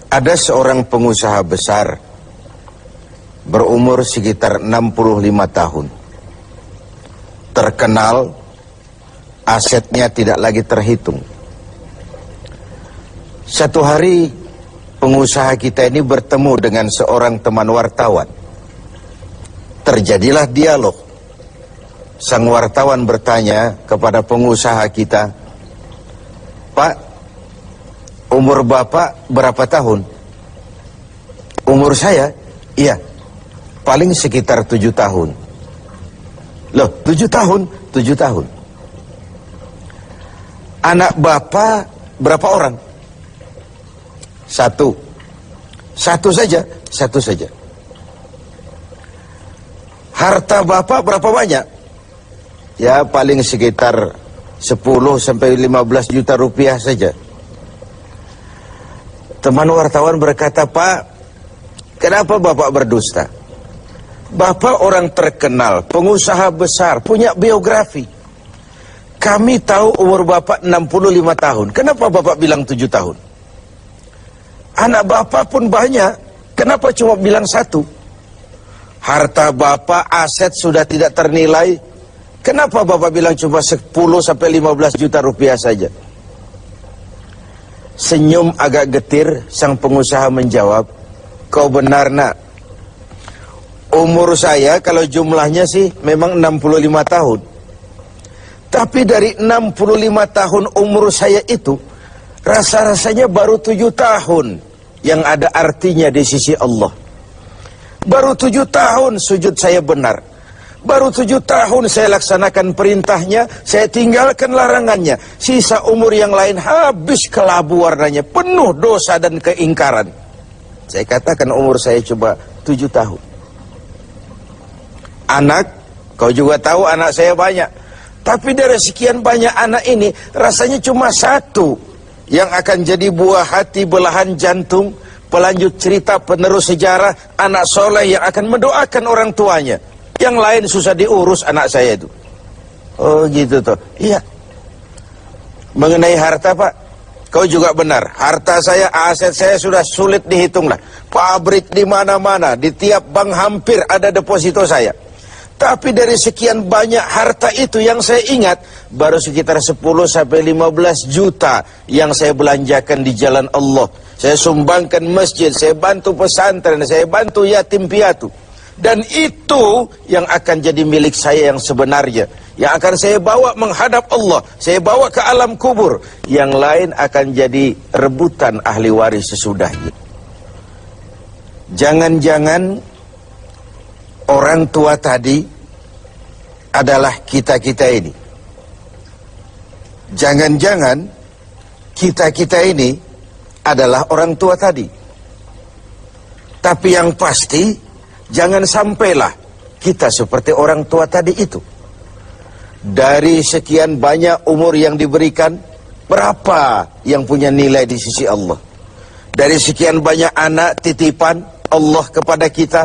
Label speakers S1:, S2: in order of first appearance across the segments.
S1: Ada seorang pengusaha besar berumur sekitar 65 tahun. Terkenal, asetnya tidak lagi terhitung. Satu hari pengusaha kita ini bertemu dengan seorang teman wartawan. Terjadilah dialog. Sang wartawan bertanya kepada pengusaha kita, "Pak, umur Bapak berapa tahun?" "Umur saya? Iya, paling sekitar 7 tahun. "Loh, 7 tahun? 7 tahun. Anak Bapak berapa orang?" "Satu." "Satu saja?" "Satu saja." "Harta Bapak berapa banyak?" "Ya, paling sekitar 10 sampai 15 juta rupiah saja." Teman wartawan berkata, "Pak, kenapa Bapak berdusta? Bapak orang terkenal, pengusaha besar, punya biografi. Kami tahu umur Bapak 65 tahun. Kenapa Bapak bilang 7 tahun? Anak Bapak pun banyak. Kenapa cuma bilang 1? Harta Bapak, aset sudah tidak ternilai. Kenapa Bapak bilang cuma 10 sampai 15 juta rupiah saja?" Senyum agak getir, sang pengusaha menjawab, "Kau benar, Nak. Umur saya kalau jumlahnya sih memang 65 tahun. Tapi dari 65 tahun umur saya itu, rasa-rasanya baru 7 tahun yang ada artinya di sisi Allah. Baru 7 tahun sujud saya benar. Baru 7 tahun saya laksanakan perintahnya, saya tinggalkan larangannya. Sisa umur yang lain habis kelabu warnanya, penuh dosa dan keingkaran. Saya katakan umur saya coba 7 tahun. Anak, kau juga tahu anak saya banyak. Tapi dari sekian banyak anak ini, rasanya cuma 1 yang akan jadi buah hati, belahan jantung, pelanjut cerita, penerus sejarah, anak soleh yang akan mendoakan orang tuanya. Yang lain susah diurus anak saya itu." "Oh gitu toh." "Iya." "Mengenai harta, Pak, kau juga benar. Harta saya, aset saya sudah sulit dihitung lah. Pabrik di mana-mana, di tiap bank hampir ada deposito saya. Tapi dari sekian banyak harta itu yang saya ingat, baru sekitar 10 sampai 15 juta yang saya belanjakan di jalan Allah. Saya sumbangkan masjid, saya bantu pesantren, saya bantu yatim piatu. Dan itu yang akan jadi milik saya yang sebenarnya, yang akan saya bawa menghadap Allah, saya bawa ke alam kubur. Yang lain akan jadi rebutan ahli waris sesudahnya." Jangan-jangan orang tua tadi adalah kita-kita ini. Jangan-jangan kita-kita ini adalah orang tua tadi. Tapi yang pasti, jangan sampailah kita seperti orang tua tadi itu. Dari sekian banyak umur yang diberikan, berapa yang punya nilai di sisi Allah? Dari sekian banyak anak titipan Allah kepada kita,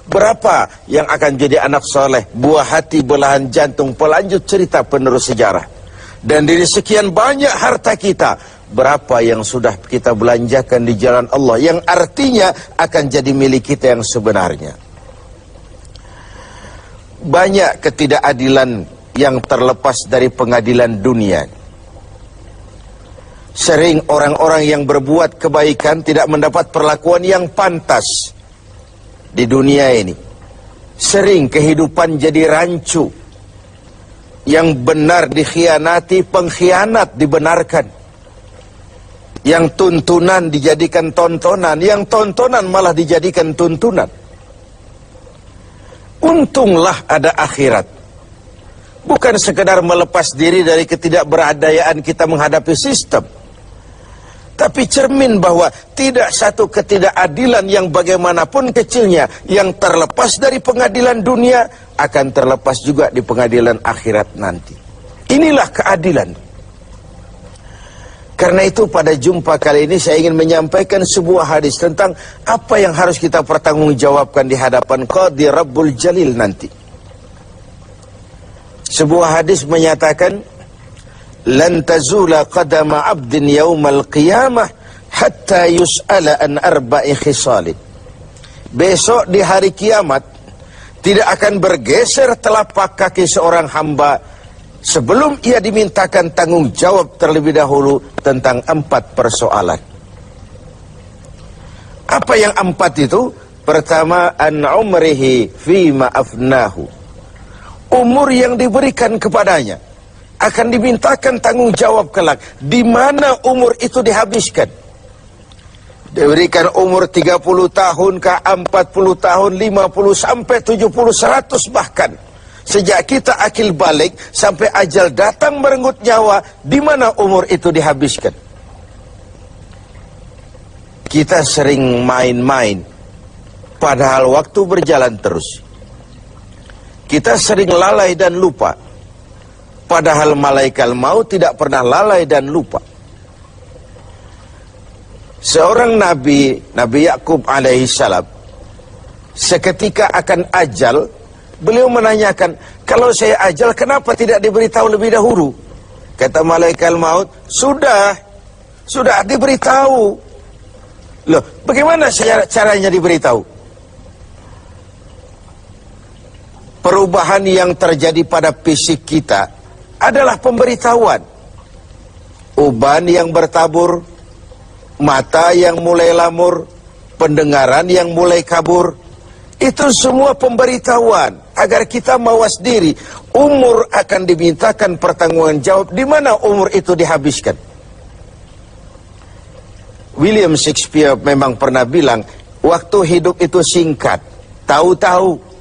S1: berapa yang akan jadi anak soleh, buah hati, belahan jantung, pelanjut cerita, penerus sejarah? Dan dari sekian banyak harta kita, berapa yang sudah kita belanjakan di jalan Allah, yang artinya akan jadi milik kita yang sebenarnya? Banyak ketidakadilan yang terlepas dari pengadilan dunia. Sering orang-orang yang berbuat kebaikan tidak mendapat perlakuan yang pantas di dunia ini. Sering kehidupan jadi rancu. Yang benar dikhianati, pengkhianat dibenarkan. Yang tuntunan dijadikan tontonan, yang tontonan malah dijadikan tuntunan. Untunglah ada akhirat. Bukan sekedar melepas diri dari ketidakberadayaan kita menghadapi sistem. Tapi cermin bahwa tidak satu ketidakadilan yang bagaimanapun kecilnya yang terlepas dari pengadilan dunia akan terlepas juga di pengadilan akhirat nanti. Inilah keadilan. Karena itu pada jumpa kali ini saya ingin menyampaikan sebuah hadis tentang apa yang harus kita pertanggungjawabkan di hadapan Qadhi Rabbul Jalil nanti. Sebuah hadis menyatakan, "Lan tazula qadama 'abdin yaumal qiyamah hatta yus'ala an arba'i khisalin. Besok di hari kiamat tidak akan bergeser telapak kaki seorang hamba sebelum ia dimintakan tanggung jawab terlebih dahulu tentang 4 persoalan. Apa yang 4 itu? Pertama, an umrihi fima afnahu. Umur yang diberikan kepadanya akan dimintakan tanggung jawab kelak. Di mana umur itu dihabiskan? Diberikan umur 30 tahun ke 40 tahun, 50 sampai 70, 100 bahkan. Sejak kita akil balik sampai ajal datang merenggut nyawa, di mana umur itu dihabiskan? Kita sering main-main, padahal waktu berjalan terus. Kita sering lalai dan lupa, padahal malaikat maut tidak pernah lalai dan lupa. Seorang Nabi Yakub alaihissalam, seketika akan ajal, beliau menanyakan, kalau saya ajal kenapa tidak diberitahu lebih dahulu? Kata malaikat maut, sudah diberitahu. Loh, bagaimana caranya diberitahu? Perubahan yang terjadi pada fisik kita adalah pemberitahuan. Uban yang bertabur, mata yang mulai lamur, pendengaran yang mulai kabur, itu semua pemberitahuan agar kita mawas diri. Umur akan dimintakan pertanggungan jawab. Di mana umur itu dihabiskan? William Shakespeare memang pernah bilang, waktu hidup itu singkat. Tahu-tahu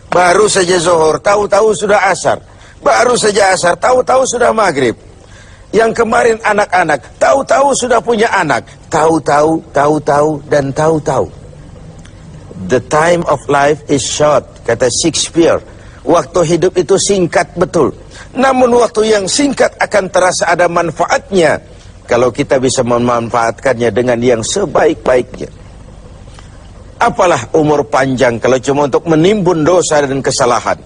S1: baru saja zuhur, tahu-tahu sudah asar. Baru saja asar, tahu-tahu sudah maghrib. Yang kemarin anak-anak, tahu-tahu sudah punya anak. Tahu-tahu, dan tahu-tahu. The time of life is short, kata Shakespeare. Waktu hidup itu singkat betul. Namun waktu yang singkat akan terasa ada manfaatnya kalau kita bisa memanfaatkannya dengan yang sebaik-baiknya. Apalah umur panjang kalau cuma untuk menimbun dosa dan kesalahan.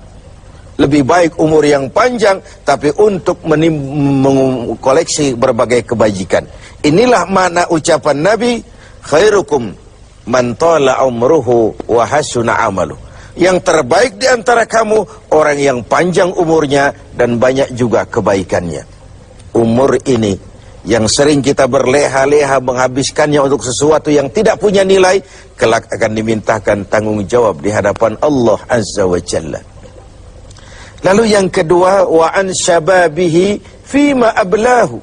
S1: Lebih baik umur yang panjang tapi untuk mengkoleksi berbagai kebajikan. Inilah makna ucapan Nabi, khairukum man tala umruhu wa hasuna amalu. Yang terbaik di antara kamu orang yang panjang umurnya dan banyak juga kebaikannya. Umur ini yang sering kita berleha-leha menghabiskannya untuk sesuatu yang tidak punya nilai, kelak akan dimintakan tanggung jawab di hadapan Allah Azza wa Jalla. Lalu yang kedua, wa an syababihi fima ablahu.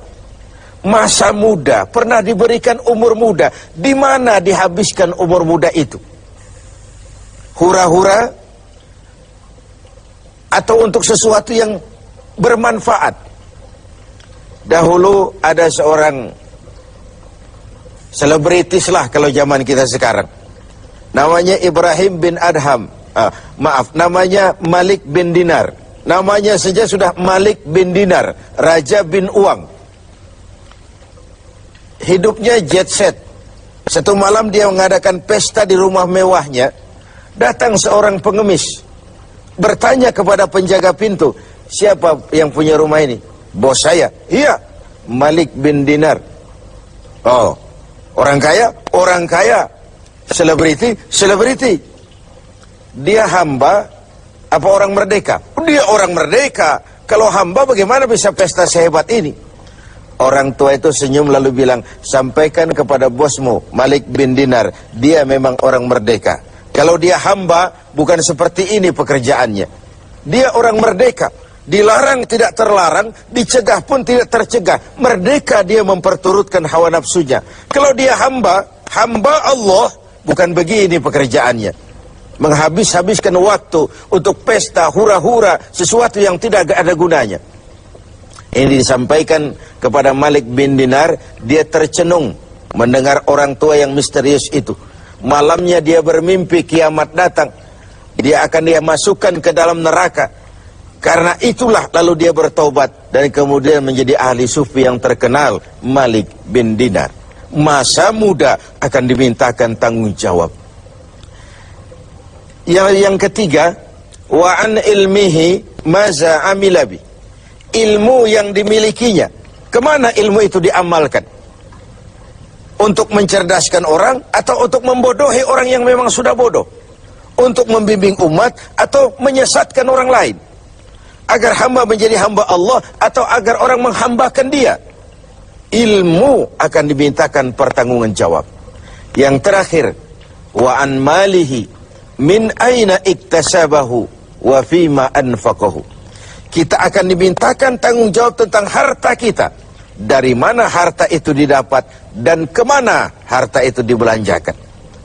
S1: Masa muda, pernah diberikan umur muda, di mana dihabiskan umur muda itu? Hura-hura atau untuk sesuatu yang bermanfaat? Dahulu ada seorang selebritis lah kalau zaman kita sekarang. Namanya Ibrahim bin Adham. Namanya Malik bin Dinar. Namanya saja sudah Malik bin Dinar, Raja bin Uang. Hidupnya jet set. Satu malam dia mengadakan pesta di rumah mewahnya. Datang seorang pengemis, bertanya kepada penjaga pintu, siapa yang punya rumah ini? Bos saya. Iya, Malik bin Dinar. Oh, orang kaya? Orang kaya. Selebriti? Selebriti. Dia hamba apa orang merdeka? Dia orang merdeka. Kalau hamba bagaimana bisa pesta sehebat ini? Orang tua itu senyum lalu bilang, sampaikan kepada bosmu Malik bin Dinar, dia memang orang merdeka. Kalau dia hamba bukan seperti ini pekerjaannya. Dia orang merdeka. Dilarang tidak terlarang, dicegah pun tidak tercegah. Merdeka dia memperturutkan hawa nafsunya. Kalau dia hamba Allah, bukan begini pekerjaannya. Menghabiskan waktu untuk pesta, hura-hura, sesuatu yang tidak ada gunanya. Ini disampaikan kepada Malik bin Dinar, dia tercenung mendengar orang tua yang misterius itu. Malamnya dia bermimpi kiamat datang. Dia akan dia masukkan ke dalam neraka. Karena itulah lalu dia bertobat dan kemudian menjadi ahli sufi yang terkenal, Malik bin Dinar. Masa muda akan dimintakan tanggung jawab. Yang ketiga, wa an ilmihi maza amilabi. Ilmu yang dimilikinya, kemana ilmu itu diamalkan? Untuk mencerdaskan orang atau untuk membodohi orang yang memang sudah bodoh? Untuk membimbing umat atau menyesatkan orang lain? Agar hamba menjadi hamba Allah atau agar orang menghambakan dia? Ilmu akan dimintakan pertanggungan jawab. Yang terakhir, wa an malihi min aina iktasabahu wa fima anfaqahu. Kita akan dimintakan tanggung jawab tentang harta kita. Dari mana harta itu didapat dan kemana harta itu dibelanjakan.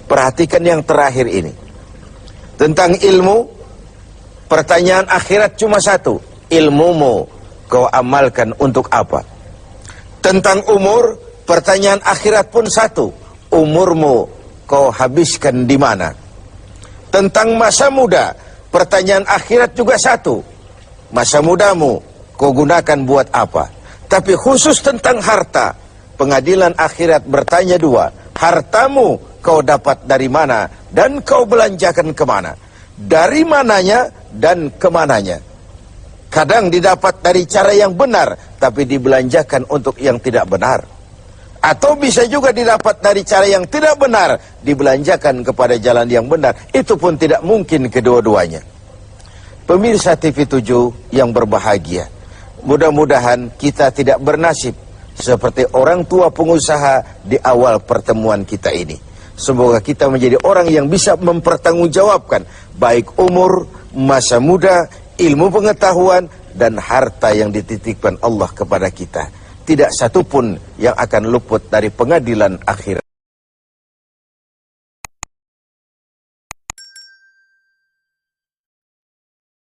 S1: Perhatikan yang terakhir ini. Tentang ilmu, pertanyaan akhirat cuma satu. Ilmumu kau amalkan untuk apa? Tentang umur, pertanyaan akhirat pun satu. Umurmu kau habiskan di mana? Tentang masa muda, pertanyaan akhirat juga satu. Masa mudamu kau gunakan buat apa? Tapi khusus tentang harta, pengadilan akhirat bertanya dua. Hartamu kau dapat dari mana dan kau belanjakan kemana? Dari mananya dan kemananya? Kadang didapat dari cara yang benar, tapi dibelanjakan untuk yang tidak benar. Atau bisa juga didapat dari cara yang tidak benar, dibelanjakan kepada jalan yang benar. Itu pun tidak mungkin kedua-duanya. Pemirsa TV7 yang berbahagia, mudah-mudahan kita tidak bernasib seperti orang tua pengusaha di awal pertemuan kita ini. Semoga kita menjadi orang yang bisa mempertanggungjawabkan baik umur, masa muda, ilmu pengetahuan, dan harta yang dititipkan Allah kepada kita. Tidak satupun yang akan luput dari pengadilan akhirat.